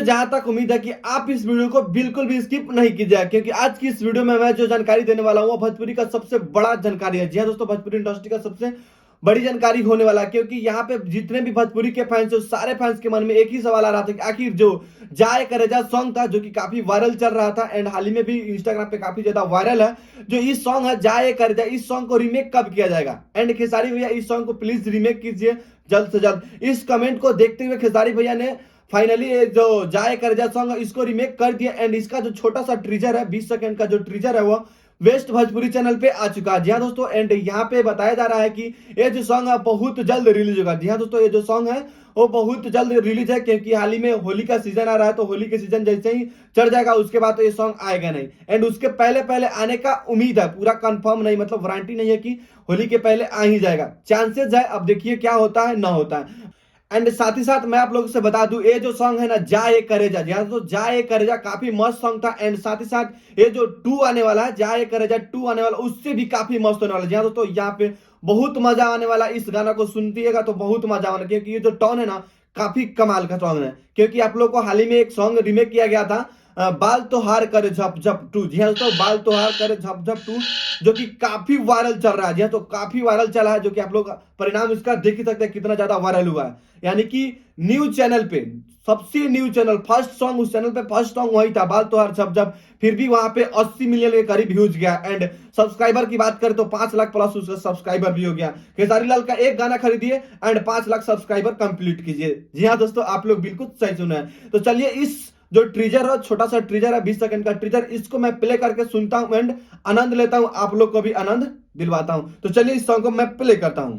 जहां तक उम्मीद है कि आप इस वीडियो को बिल्कुल भी स्किप नहीं कीजिएगा, क्योंकि आज की इस वीडियो में मैं जो जानकारी देने वाला हूं वो भोजपुरी का सबसे बड़ा जानकारी है। जी हाँ दोस्तों, भोजपुरी इंडस्ट्री का सबसे बड़ी जानकारी होने वाला है, क्योंकि यहाँ पे जितने भी भोजपुरी के फैंस है सारे फैंस के मन में एक ही सवाल आ रहा था कि आखिर जो जाए करेजा सॉन्ग था जो कि काफी वायरल चल रहा था एंड हाल ही में भी इंस्टाग्राम पे काफी ज्यादा वायरल है, जो इस सॉन्ग है जाए करेजा, इस सॉन्ग को रीमेक कब किया जाएगा। एंड खेसारी भैया इस सॉन्ग को प्लीज रीमेक कीजिए जल्द से जल्द। इस कमेंट को देखते हुए खेसारी भैया ने फाइनली जो जाए करजा सॉन्ग इसको रीमेक कर दिया एंड इसका जो छोटा सा ट्रीजर है 20 सेकंड का जो ट्रीजर है वो वेस्ट भोजपुरी चैनल पे आ चुका है। जी हाँ दोस्तों, एंड यहाँ पे बताया जा रहा है कि ये जो सॉन्ग है बहुत जल्द रिलीज होगा। जी हाँ दोस्तों, ये जो सॉन्ग है वो बहुत जल्द रिलीज है, क्योंकि हाल ही में होली का सीजन आ रहा है, तो होली के सीजन जैसे ही चढ़ जाएगा उसके बाद तो ये सॉन्ग आएगा नहीं एंड उसके पहले पहले आने का उम्मीद है, पूरा कंफर्म नहीं, मतलब वारंटी नहीं है कि होली के पहले आ ही जाएगा, चांसेस है। अब देखिए क्या होता है ना होता है। एंड साथ ही साथ मैं आप लोगों से बता दूं ये जो सॉन्ग है ना जाए करेजा, जी हाँ तो जाए करेजा काफी मस्त सॉन्ग था एंड साथ ही साथ ये जो 2 आने वाला है जाए करेजा 2 आने वाला उससे भी काफी मस्त होने वाला है। जी हाँ दोस्तों, यहाँ पे बहुत मजा आने वाला, इस गाना को सुनतीएगा तो बहुत मजा आने, क्योंकि ये जो टोन है ना काफी कमाल का सॉन्ग है। क्योंकि आप लोग को हाल ही में एक सॉन्ग रीमेक किया गया था बाल तोहार करे झप झप 2। जी हाँ दोस्तों, बाल तोहार करे झप झप 2 जो कि काफी वायरल चल रहा है। जी हाँ तो काफी वायरल चला है, जो कि आप लोग परिणाम इसका देख ही सकते हैं कितना ज्यादा वायरल हुआ है। यानी कि न्यूज चैनल पे सबसे न्यूज चैनल फर्स्ट सॉन्ग, उस चैनल पे फर्स्ट सॉन्ग वही था बाल तोहार झप झप, फिर भी वहां पे 80 मिलियन के करीब व्यूज गया एंड सब्सक्राइबर की बात करें तो 5 लाख प्लस उसका सब्सक्राइबर भी हो गया। खेसारी लाल का एक गाना खरीदिए एंड 5 लाख सब्सक्राइबर कंप्लीट कीजिए। जी हाँ दोस्तों, आप लोग बिल्कुल सही सुना है। तो चलिए इस जो ट्रीजर है, छोटा सा ट्रीजर है 20 सेकंड का ट्रीजर, इसको मैं प्ले करके सुनता हूं एंड आनंद लेता हूं, आप लोग को भी आनंद दिलवाता हूं। तो चलिए इस सॉन्ग को मैं प्ले करता हूं।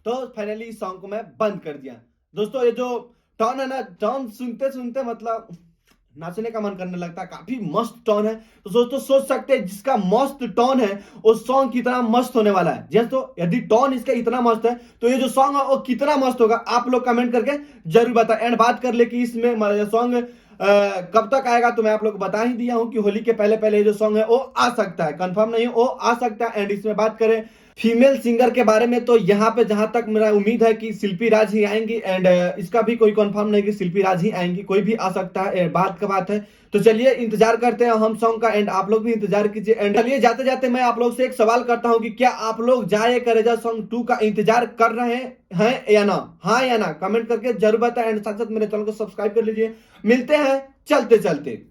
तो फाइनली इस सॉन्ग को मैं बंद कर दिया। दोस्तों ये जो टर्न है ना, टर्न सुनते सुनते मतलब नाचने का मन करने लगता है, काफी मस्त टर्न है। तो दोस्तों सोच सकते हैं जिसका मस्त टर्न है वो सॉन्ग कितना मस्त होने वाला है। जैसे तो यदि टर्न इसका इतना मस्त है तो ये जो सॉन्ग है वो कितना मस्त होगा, आप लोग कमेंट करके जरूर बताएं। एंड बात कर ले कि इसमें सॉन्ग कब तक आएगा, तो मैं आप लोग को बता ही दिया हूं कि होली के पहले पहले जो सॉन्ग है वो आ सकता है, कंफर्म नहीं है वो आ सकता है। एंड इसमें बात करें फीमेल सिंगर के बारे में तो यहाँ पे जहां तक मेरा उम्मीद है कि शिल्पी राज ही आएंगी एंड इसका भी कोई कंफर्म नहीं कि शिल्पी राज ही आएंगी, कोई भी आ सकता है, बात का बात है। तो चलिए इंतजार करते हैं हम सॉन्ग का एंड आप लोग भी इंतजार कीजिए। एंड चलिए जाते जाते मैं आप लोग से एक सवाल करता हूं कि क्या आप लोग जाए करेजा सॉन्ग 2 का इंतजार कर रहे हैं या ना, हाँ या ना, कमेंट करके जरूर बताएं एंड साथ साथ मेरे चैनल को सब्सक्राइब कर लीजिए। मिलते हैं चलते चलते।